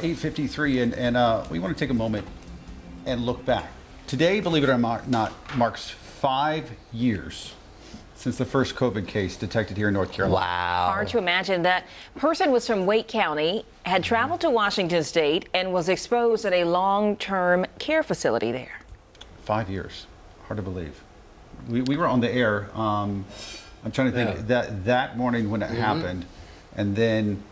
8:53, and we want to take a moment and look back. Today, believe it or not, marks 5 years since the first COVID case detected here in North Carolina. Wow. Hard to imagine. That person was from Wake County, had traveled to Washington State, and was exposed at a long-term care facility there. 5 years. Hard to believe. We were on the air. I'm trying to think that morning when it happened, and then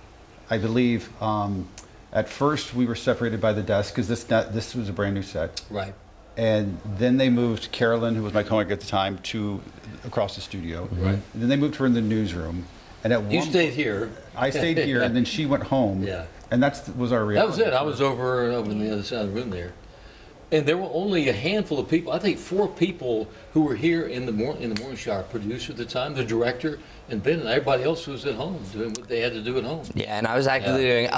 I believe at first we were separated by the desk because this was a brand new set. Right. And then they moved Carolyn, who was my coworker at the time, to across the studio. Right. And then they moved her in the newsroom. And at You stayed here. I stayed here, and then she went home. Yeah. And that was our That reality. was it. I was over on the other side of the room there. And there were only a handful of people, I think 4 people who were here in the morning show. Our producer at the time, the director, and Ben, and everybody else was at home doing what they had to do at home. Yeah, and I was actively doing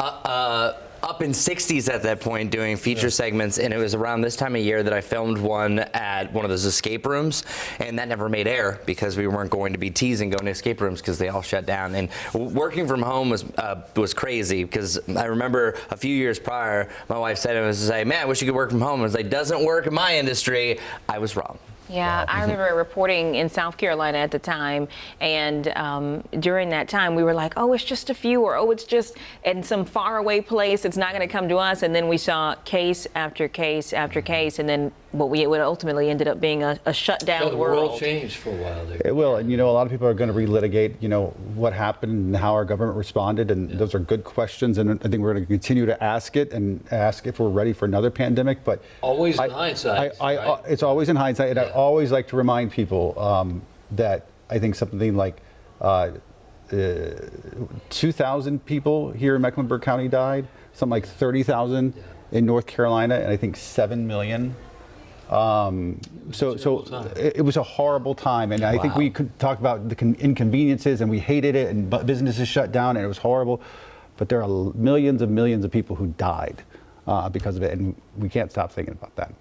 up in 60s at that point, doing feature segments, and it was around this time of year that I filmed one at one of those escape rooms, and that never made air because we weren't going to be teasing going to escape rooms because they all shut down. And working from home was crazy because I remember a few years prior, my wife said to say, "Man, I wish you could work from home." I was like, "Doesn't work in my industry." I was wrong. Yeah, I remember reporting in South Carolina at the time, and during that time we were like, oh, it's just a few, or oh, it's just in some faraway place, it's not going to come to us. And then we saw case after case after case, and then what ultimately ended up being a shutdown So the world. world changed for a while there. It will, and a lot of people are going to relitigate, what happened and how our government responded, and those are good questions, and I think we're going to continue to ask it and ask if we're ready for another pandemic. But Always in hindsight. Right? It's always in hindsight, and I always like to remind people that I think something like 2,000 people here in Mecklenburg County died, something like 30,000 in North Carolina, and I think 7 million. It was a horrible time, and I think we could talk about the inconveniences, and we hated it, and businesses shut down, and it was horrible. But there are millions of people who died because of it, and we can't stop thinking about that.